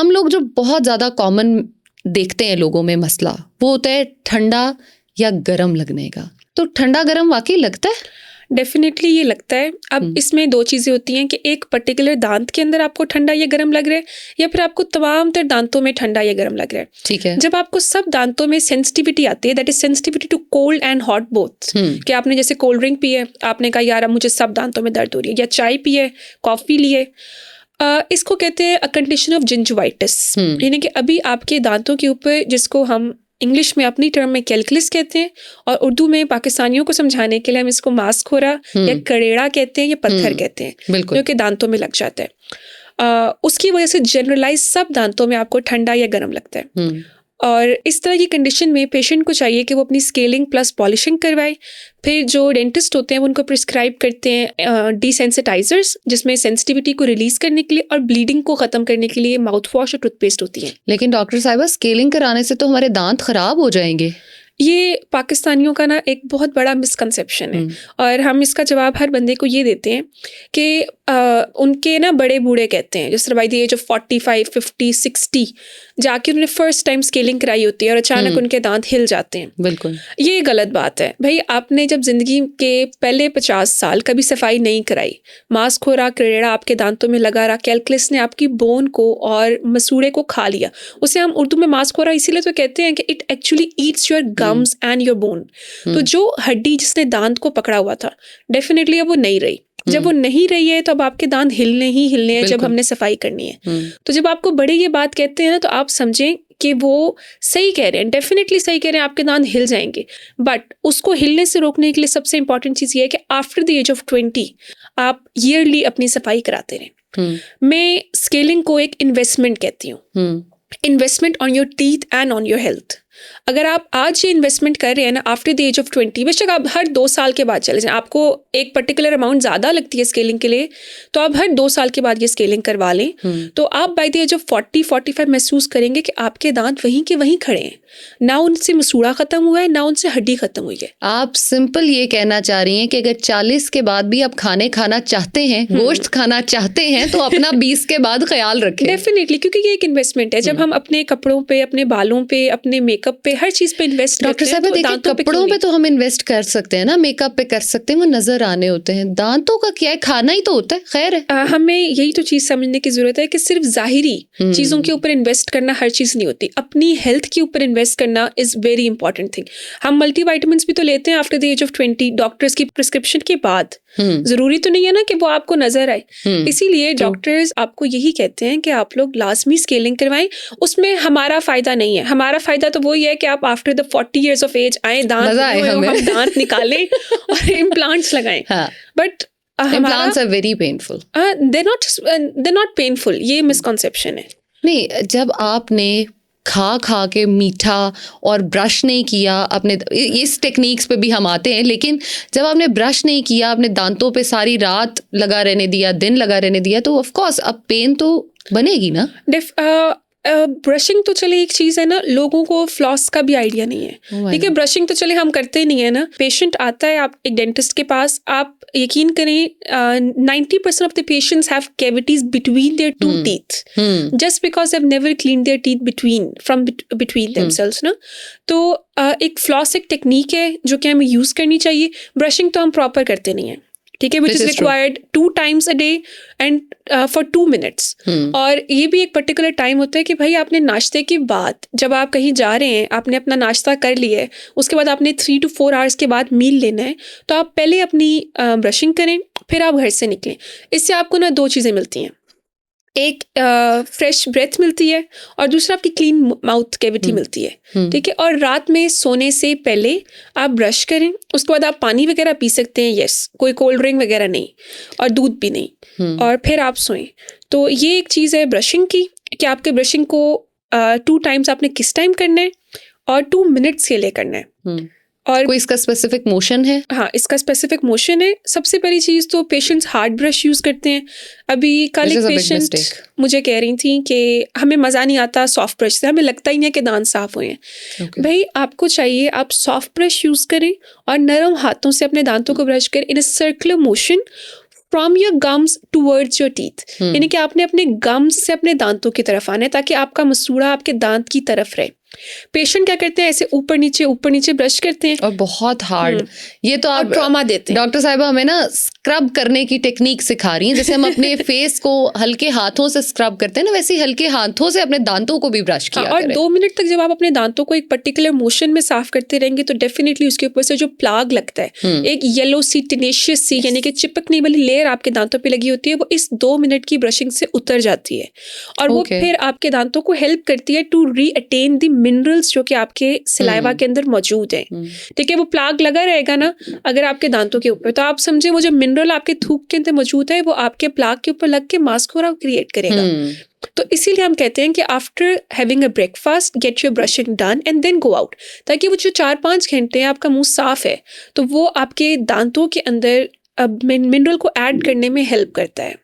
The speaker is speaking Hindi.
हम लोग जो बहुत ज़्यादा कॉमन देखते हैं लोगों में मसला, वो होता है ठंडा या गर्म लगने का। तो ठंडा गर्म वाकई लगता है? डेफिनेटली ये लगता है। अब इसमें दो चीज़ें होती हैं कि एक पर्टिकुलर दांत के अंदर आपको ठंडा या गर्म लग रहा है, या फिर आपको तमाम तर दांतों में ठंडा या गर्म लग रहा है। ठीक है। जब आपको सब दांतों में सेंसिटिविटी आती है, that is sensitivity to cold and hot both, कि आपने जैसे कोल्ड ड्रिंक पी है, आपने कहा यार अब मुझे सब दांतों में दर्द हो रही है, या चाय पी है, कॉफ़ी ली है, इसको कहते हैं अ कंडीशन ऑफ जिंजवाइटिस। यानी कि अभी आपके दांतों के ऊपर, जिसको हम इंग्लिश में अपनी टर्म में कैलकुलस कहते हैं, और उर्दू में पाकिस्तानियों को समझाने के लिए हम इसको मास्खोरा या करेड़ा कहते हैं, या पत्थर कहते हैं, जो कि दांतों में लग जाता है। उसकी वजह से जनरलाइज सब दांतों में आपको ठंडा या गर्म लगता है। और इस तरह की कंडीशन में पेशेंट को चाहिए कि वो अपनी स्केलिंग प्लस पॉलिशिंग करवाए। फिर जो डेंटिस्ट होते हैं वो उनको प्रिस्क्राइब करते हैं डिसेंसिटाइजर्स, जिसमें सेंसिटिविटी को रिलीज करने के लिए और ब्लीडिंग को ख़त्म करने के लिए माउथ वॉश और टूथपेस्ट होती है। लेकिन डॉक्टर साहिबा, स्केलिंग कराने से तो हमारे दांत खराब हो जाएंगे। ये पाकिस्तानियों का ना एक बहुत बड़ा मिसकंसेप्शन है, और हम इसका जवाब हर बंदे को ये देते हैं कि उनके ना बड़े बूढ़े कहते हैं, जैसे बाई द एज ऑफ 45, 50, 60 जाके उन्होंने फर्स्ट टाइम स्केलिंग कराई होती है और अचानक उनके दांत हिल जाते हैं। बिल्कुल, ये गलत बात है भाई। आपने जब जिंदगी के पहले 50 साल कभी सफाई नहीं कराई, मास्क हो रहा, करेड़ा आपके दांतों में लगा रहा, कैलकुलस ने आपकी बोन को और मसूड़े को खा लिया, उसे हम उर्दू में मास्क हो रहा इसीलिए तो कहते हैं कि it actually Yeats your gums and your bone. तो जो हड्डी जिसने दांत को पकड़ा हुआ था, डेफिनेटली अब वो नहीं रही। जब वो नहीं रही है तो अब आपके दांत हिलने ही हिलने हैं जब हमने सफाई करनी है। तो जब आपको बड़े ये बात कहते हैं ना, तो आप समझें कि वो सही कह रहे हैं, डेफिनेटली सही कह रहे हैं, आपके दांत हिल जाएंगे। बट उसको हिलने से रोकने के लिए सबसे इंपॉर्टेंट चीज़ ये है कि आफ्टर द एज ऑफ 20 आप ईयरली अपनी सफाई कराते रहें। मैं स्केलिंग को एक इन्वेस्टमेंट कहती हूँ, investment on your teeth and on your health. अगर आप आज ये इन्वेस्टमेंट कर रहे हैं ना, आफ्टर द एज ऑफ 20, बेशक आप हर 2 साल के बाद चले जाएं, आपको एक पर्टिकुलर अमाउंट ज़्यादा लगती है स्केलिंग के लिए, तो आप हर 2 साल के बाद ये स्केलिंग करवा लें, तो आप बाय द एज ऑफ 40-45 महसूस करेंगे कि आपके दांत वहीं के वहीं खड़े हैं, ना उनसे मसूड़ा ख़त्म हुआ है, ना उनसे हड्डी ख़त्म हुई है। आप सिंपल ये कहना चाह रही हैं कि अगर 40 के बाद भी आप खाने खाना चाहते हैं, गोश्त खाना चाहते हैं, तो अपना 20 के बाद ख्याल रखें। डेफिनेटली, क्योंकि ये एक इन्वेस्टमेंट है। जब हम अपने कपड़ों पे, अपने बालों पे, अपने मेकअप पे, हर चीज पे इन्वेस्ट डॉक्टर साहब, देखिए कपड़ों पे तो हम इन्वेस्ट कर सकते हैं ना, मेकअप पे कर सकते हैं, वो नजर आने होते हैं। दांतों का क्या है, खाना ही तो होता है। खैर है, हमें यही तो चीज समझने की जरूरत है कि सिर्फ जाहिरी चीजों के ऊपर इन्वेस्ट करना हर चीज नहीं होती। अपनी हेल्थ के ऊपर इन्वेस्ट करना इज वेरी इंपॉर्टेंट थिंग। हम मल्टीविटामिन्स भी तो लेते हैं after the age of 20 doctors की प्रिस्क्रिप्शन के बाद। जरूरी तो नहीं है ना कि वो आपको नजर आए, इसीलिए डॉक्टर्स आपको यही कहते हैं कि आप लोग लाजमी स्केलिंग करवाएं। उसमें हमारा फायदा नहीं है, हमारा फायदा तो वही है कि आप after the 40 years of age आए, हम दांत निकालें और इम्प्लांट्स लगाएं। But implants are very painful. they're not painful, ये मिसकॉन्सेप्शन है। नहीं, जब आपने खा के मीठा और ब्रश नहीं किया, आपने इस टेक्निक्स पे भी हम आते हैं, लेकिन जब आपने ब्रश नहीं किया, आपने दांतों पे सारी रात लगा रहने दिया, दिन लगा रहने दिया, तो ऑफ कोर्स अब पेन तो बनेगी ना। ब्रशिंग तो चले एक चीज़ है ना, लोगों को फ्लॉस का भी आइडिया नहीं है। ठीक है, ब्रशिंग तो चले हम करते ही नहीं है ना। पेशेंट आता है आप एक डेंटिस्ट के पास, आप यकीन करें 90% of the patients have cavities between their two teeth, just because have never clean their teeth between themselves ना। तो एक फ्लॉस एक टेक्निक है जो कि हमें यूज़ करनी चाहिए। ब्रशिंग तो हम प्रॉपर करते नहीं है, ठीक है, which is required 2 times a day and for 2 minutes। और ये भी एक पर्टिकुलर टाइम होता है कि भाई आपने नाश्ते के बाद, जब आप कहीं जा रहे हैं, आपने अपना नाश्ता कर लिया है, उसके बाद आपने 3 to 4 hours के बाद मील लेना है, तो आप पहले अपनी ब्रशिंग करें, फिर आप घर से निकलें। इससे आपको ना 2 चीज़ें मिलती हैं, एक फ्रेश ब्रेथ मिलती है और दूसरा आपकी क्लीन माउथ कैविटी मिलती है। ठीक है, और रात में सोने से पहले आप ब्रश करें, उसके बाद आप पानी वगैरह पी सकते हैं, यस, कोई कोल्ड ड्रिंक वगैरह नहीं और दूध भी नहीं, और फिर आप सोएं। तो ये एक चीज़ है ब्रशिंग की, कि आपके ब्रशिंग को 2 times आपने किस टाइम करना है और 2 minutes के लिए करना है। और कोई इसका स्पेसिफिक मोशन है? हाँ, इसका स्पेसिफिक मोशन है। सबसे पहली चीज़ तो पेशेंट्स हार्ड ब्रश यूज़ करते हैं। अभी कल एक पेशेंट मुझे कह रही थी कि हमें मज़ा नहीं आता सॉफ्ट ब्रश से, हमें लगता ही नहीं है कि दांत साफ़ हुए हैं। भाई आपको चाहिए आप सॉफ्ट ब्रश यूज़ करें और नरम हाथों से अपने दांतों को ब्रश करें in a circular motion from your gums towards your teeth, यानी कि आपने अपने गम्स से अपने दांतों की तरफ आना है ताकि आपका मसूड़ा आपके दांत की तरफ रहे। पेशेंट क्या करते हैं, ऐसे ऊपर नीचे ब्रश करते हैं और बहुत हार्ड, ये तो आप ट्रॉमा देते हैं। डॉक्टर साहिबा हमें ना स्क्रब करने की टेक्निक सिखा रही हैं, जैसे हम अपने फेस को हल्के हाथों से स्क्रब करते हैं ना, वैसे ही हल्के हाथों से अपने दांतों को भी ब्रश किया और करें। 2 मिनट तक जब आप अपने दांतों को एक पर्टिकुलर मोशन में साफ करते रहेंगे तो डेफिनेटली उसके ऊपर से जो प्लाग लगता है, एक येलो सी टिनेशियस सी यानी कि चिपकने वाली लेयर आपके दांतों पे लगी होती है, वो इस 2 मिनट की ब्रशिंग से उतर जाती है और वो फिर आपके दांतों को हेल्प करती है टू री-अटेन द मिनरल्स जो कि आपके सलाइवा के अंदर मौजूद है। ठीक है, वो प्लाग लगा रहेगा ना अगर आपके दांतों के ऊपर, तो आप समझे वो जो मिनरल आपके थूक के अंदर मौजूद है वो आपके प्लाग के ऊपर लग के मास्कुरा क्रिएट करेगा। तो इसीलिए हम कहते हैं कि after having a breakfast get your brushing done and then go out, ताकि वो जो 4-5 घंटे आपका मुंह साफ है तो वो आपके दांतों के अंदर मिनरल को ऐड करने में हेल्प करता है।